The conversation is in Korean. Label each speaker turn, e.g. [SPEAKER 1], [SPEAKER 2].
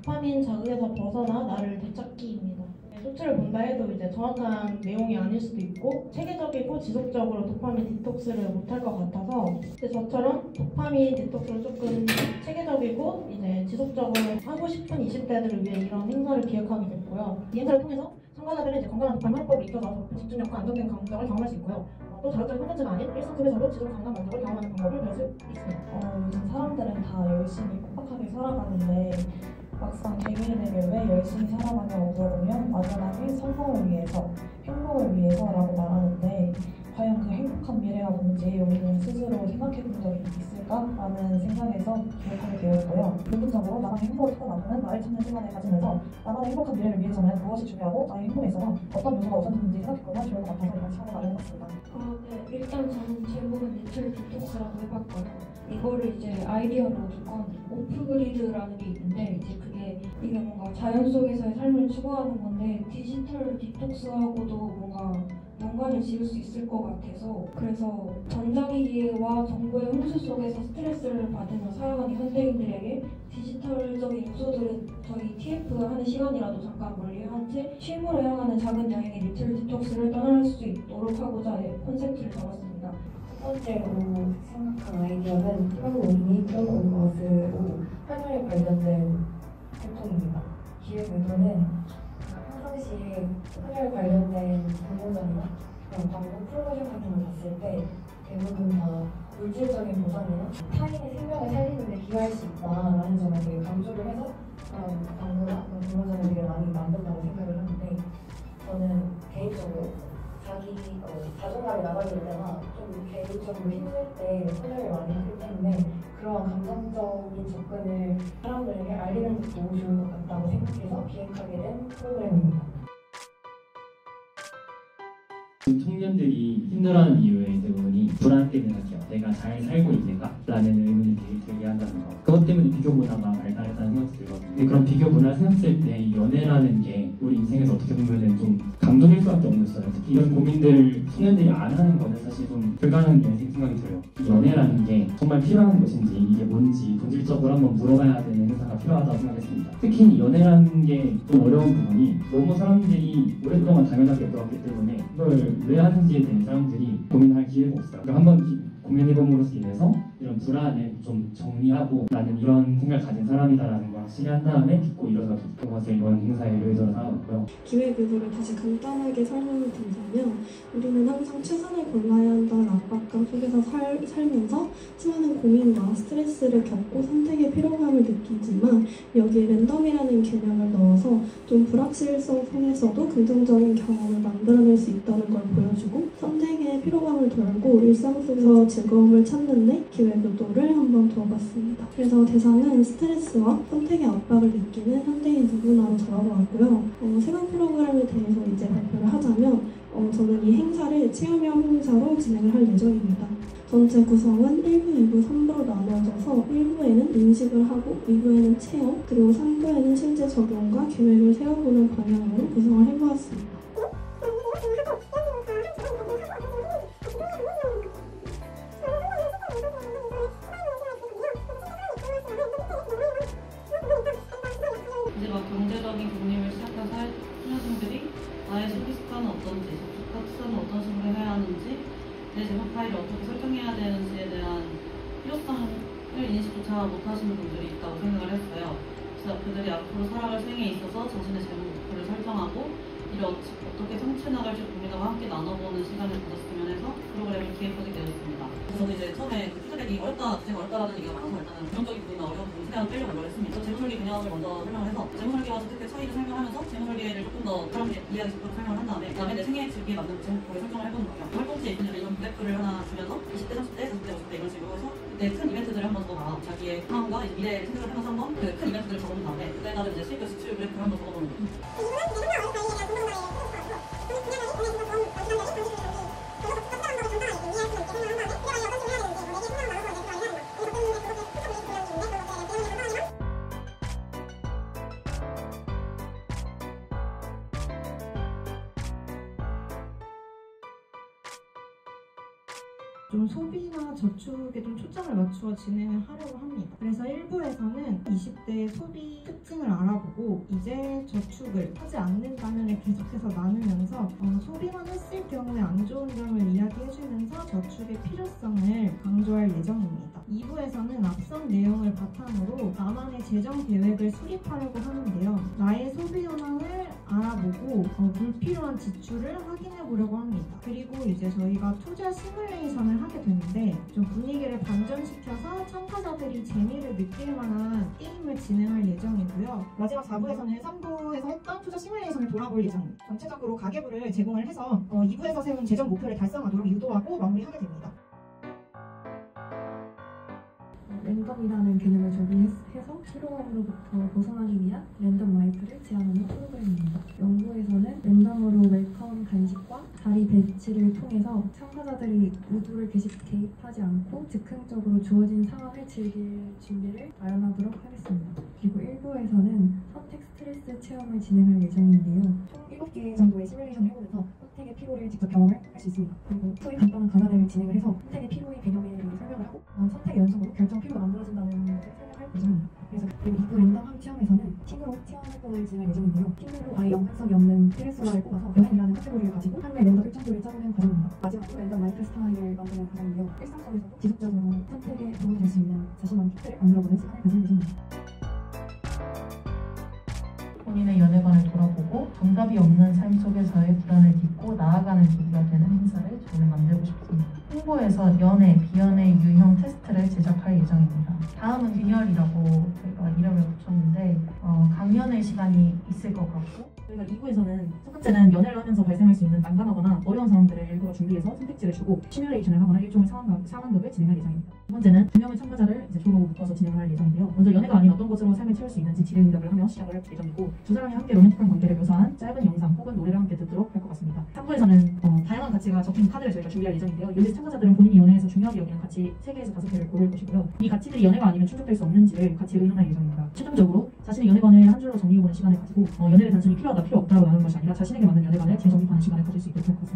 [SPEAKER 1] 도파민 자극에서 벗어나 나를 되찾기입니다. 쇼츠를 본다 해도 이제 정확한 내용이 아닐 수도 있고 체계적이고 지속적으로 도파민 디톡스를 못할 것 같아서 근데 저처럼 도파민 디톡스를 조금 체계적이고 이제 지속적으로 하고 싶은 20대들을 위해 이런 행사를 기획하게 됐고요. 이 행사를 통해서 참가자들은 이제 건강한 도파민 활법을 익혀서 집중력과 안정된 감정을 경험할 수 있고요. 또 자극적인 콘텐츠가 아닌 일상 속에서도 지속 가능한 만족을 경험하는 방법을 배울 수 있습니다.
[SPEAKER 2] 요즘 사람들은 다 열심히 빡빡하게 살아가는데 막상 개개인에게 왜 열심히 살아가냐고 물어보면 막연하게 성공을 위해서, 행복을 위해서라고 말하는데 과연 그 행복한 미래가 뭔지 우리는 스스로 생각해 본 적이 있을까라는 생각에서 기획하게 되었고요. 부분적으로 나만의 행복을 찾아나가는 나를 찾는 시간을 가지면서 나만의 행복한 미래를 위해서는 무엇이 중요하고 나의 행복에 있어서 어떤 요소가 우선인지 생각해보면 좋을 것 같아서 이런 시간을 마련해봤습니다.
[SPEAKER 3] 네. 일단 저는 제목은 리틀 디톡스라고 해봤고요. 이거를 이제 아이디어로 두건 오프그리드라는 게 있는데 이게 뭔가 자연 속에서의 삶을 추구하는 건데 디지털 디톡스하고도 뭔가 연관을 지을 수 있을 것 같아서 그래서 전자기기와 정보의 홍수 속에서 스트레스를 받으며 살아가는 현대인들에게 디지털적인 요소들은 저희 TF 하는 시간이라도 잠깐 멀리한 채 쉼으로 향하는 작은 여행의 리틀 디톡스를 떠날 수 있도록 하고자 컨셉트를 잡았습니다.
[SPEAKER 4] 첫 번째로 생각한 아이디어는 플러그인이 플러그인 것으로 활동에 관련된 활동입니다. 기획 의도는 평상시에 헌혈 관련된 공모전이나 그런 광고 프로모션 같은 걸 봤을 때 대부분 다 물질적인 보상이나 타인의 생명을 살리는 데 기여할 수 있다라는 점을 되게 강조를 해서 그런 광고나 그런 공모전을 되게 많이 만든다고 생각을 하는데 저는 개인적으로 자존감이 나가질 때나 좀 개인적으로 힘들 때 헌혈을 많이 하기 때문에 그런 감정적인 접근을 사람들에게 알리는 것도 좋을 것 같다고 생각해서 기획하게 된 프로그램입니다.
[SPEAKER 5] 청년들이 힘들어하는 이유의 대부분이 불안 때문에 할게요. 내가 잘 살고 있는가? 라는 의문이 들게 한다는 거. 그것 때문에 비교 문화가 발달했다는 생각이 들거든요. 그런 비교 문화를 생각했을 때 연애라는 게 우리 인생에서 어떻게 보면 좀 감동일 수밖에 없었어요. 특히 이런 고민들을 청년들이 안 하는 거는 사실 좀 불가능한 생각이 들어요. 연애라는 게 정말 필요한 것인지 이게 뭔지 본질적으로 한번 물어봐야 되는 행사가 필요하다고 생각했습니다. 특히 연애라는 게 좀 어려운 부분이 너무 사람들이 오랫동안 당연하게 여겨왔기 때문에 이걸 왜 하는지에 대해 사람들이 고민할 기회가 없어요. 그럼 한번 고민해봄으로써 인해서 이런 불안을 좀 정리하고 나는 이런 생각을 가진 사람이다라는 걸 확실히 한 다음에 듣고 일어서서 그것을 이번 행사의 의도로 삼았고요.
[SPEAKER 6] 기획 의도를 다시 간단하게 설명을 드리자면 우리는 항상 최선을 골라야 한다는 압박감 속에서 살면서 수많은 고민과 스트레스를 겪고 선택의 피로감을 느끼지만 여기에 랜덤이라는 개념을 넣어서 좀 불확실성 속에서도 긍정적인 경험을 만들어낼 수 있다는 걸 보여주고 선택의 피로감을 덜고 일상 속에서 즐거움을 찾는 데 기획 의도를 한번 두어봤습니다. 그래서 대상은 스트레스와 선택의 압박을 느끼는 현대인 누구나로 잡아보았고요. 세관 프로그램에 대해서 이제 발표를 하자면 저는 이 행사를 체험형 행사로 진행을 할 예정입니다. 전체 구성은 1부, 2부, 3부로 나누어져서 1부에는 인식을 하고 2부에는 체험, 그리고 3부에는 실제 적용과 계획을 세워보는 방향으로 구성을 해보았습니다.
[SPEAKER 7] 이제 막 경제적인 독립을 시작한 청년들이 나의 소비 습관은 어떤지, 접촉 습관은 어떤 식으로 해야 하는지, 내 제목 파일을 어떻게 설정해야 되는지에 대한 필요성을 인식조차 못하시는 분들이 있다고 생각을 했어요. 그래서 그들이 앞으로 살아갈 생에 있어서 자신의 제목 목표를 설정하고 이를 어떻게 성취해 나갈지 고민하고 함께 나눠보는 시간을 가졌으면 해서 프로그램을 기획하게 되었습니다. 저는 이제 처음에 그 피드백이 되게 어렵다라는 얘기가 많아서 일단은 부정적인 부분이나 어려운 부분 최대한 빼려고 노력을 했습니다. 재무설계 개념을 먼저 설명을 해서 재무설계와 재테크의 차이를 설명하면서 재무설계를 조금 더 사람들이 이해하기 쉽도록 설명을 한 다음에 내 생애 즐기에 맞는 재무법을 설정을 해보는 거예요. 활동지에 있는 이런 그래프를 하나 주면서 20대, 30대, 40대, 50대 이런 식으로 해서 그때 큰 이벤트들을 한번 적어봐. 자기의 상황과 이제 미래를 생각을 하면서 한번 그 큰 이벤트들을 적어본 다음에 그때에 따른 이제 수익과 지출 그래프를 한번 적어보는 거예요.
[SPEAKER 8] 좀 소비나 저축에 좀 초점을 맞추어 진행을 하려고 합니다. 그래서 1부에서는 20대의 소비 특징을 알아보고 이제 저축을 하지 않는 방향을 계속해서 나누면서 소비만 했을 경우에 안 좋은 점을 이야기해주면서 저축의 필요성을 강조할 예정입니다. 2부에서는 앞선 내용을 바탕으로 나만의 재정 계획을 수립하려고 하는데요. 나의 소비 현황을 알아보고 불필요한 지출을 확인해 보려고 합니다. 그리고 이제 저희가 투자 시뮬레이션을 하게 되는데 좀 분위기를 반전시켜서 참가자들이 재미를 느낄 만한 게임을 진행할 예정이고요.
[SPEAKER 9] 마지막 4부에서는 3부에서 했던 투자 시뮬레이션을 돌아볼 예정입니다. 전체적으로 가계부를 제공을 해서 2부에서 세운 재정 목표를 달성하도록 유도하고 마무리하게 됩니다.
[SPEAKER 4] 랜덤이라는 개념을 적용해서 피로감으로부터 벗어나기 위한 랜덤 라이프를 제안하는 프로그램입니다. 연구에서는 랜덤으로 웰컴 간식과 자리 배치를 통해서 참가자들이 모두를 개입하지 않고 즉흥적으로 주어진 상황을 즐길 준비를 마련하도록 하겠습니다. 그리고 1부에서는 선택 스트레스 체험을 진행할 예정인데요.
[SPEAKER 9] 총 7개 정도의 시뮬레이션을 해보면서 선택의 피로를 직접 경험을 할 수 있습니다. 그리고 후에 간단한 강연을 진행을 해서 선택의 피로의 개념에 설명을 하고 선택 연속으로 결정 피로가 만들어진다는 것을 설명할 예정입니다. 그리고 2부 랜덤함 체험에서는 팀으로 체험 활동을 진행할 예정인데요. 팀별로 아예 연관성이 없는 스트레스를 뽑아서 여행이라는 카테고리를 가지고 삶의 랜덤 일정표를 짜보는 과정입니다. 마지막으로 랜덤 라이프 스타일을 만드는 과정인데요. 일상 속에서도 지속적으로 선택에 도움이 될 수 있는 자신만의 팁들을 만들어보는 시간을 가질 예정입니다.
[SPEAKER 10] 본인의 연애관을 돌아보고 정답이 없는 삶 속에서의 불안을 딛고 나아가는 계기가 되는 행사를 저는 만들고 싶습니다. 홍보에서 연애, 비연애 유형 테스트를 제작할 예정입니다. 다음은 균열이라고 저희가 이름을 붙였는데 강연의 시간이 있을 것 같고
[SPEAKER 9] 저희가 2부에서는 첫 번째는 연애를 하면서 발생할 수 있는 난감하거나 어려운 상황들을 일부러 준비해서 선택지를 주고 시뮬레이션을 하거나 일종의 상황극을 진행할 예정입니다. 두 번째는 2명의 참가자를 조로 묶어서 진행을 할 예정인데요. 먼저 연애가 아닌 어떤 것으로 삶을 채울 수 있는지 질의응답을 하며 시작을 할 예정이고 두 사람이 함께 로맨틱한 관계를 묘사한 짧은 영상 혹은 노래를 함께 듣도록 할 것 같습니다. 3부에서는 다양한 가치가 적힌 카드를 저희가 준비할 예정인데요. 여기서 참가자들은 본인이 연애에서 중요하게 여기는 가치 3개에서 5개를 고를 것이고요. 이 가치들이 연애가 아니면 충족될 수 없는지를 같이 의논할 예정입니다. 최종적으로 자신의 연애관을 한 줄로 정리해보는 시간을 가지고 연애를 단순히 필요하다 필요 없다로 나누는 것이 아니라 자신에게 맞는 연애관을 재정립하는 시간을 가질 수 있도록 할 것 같습니다.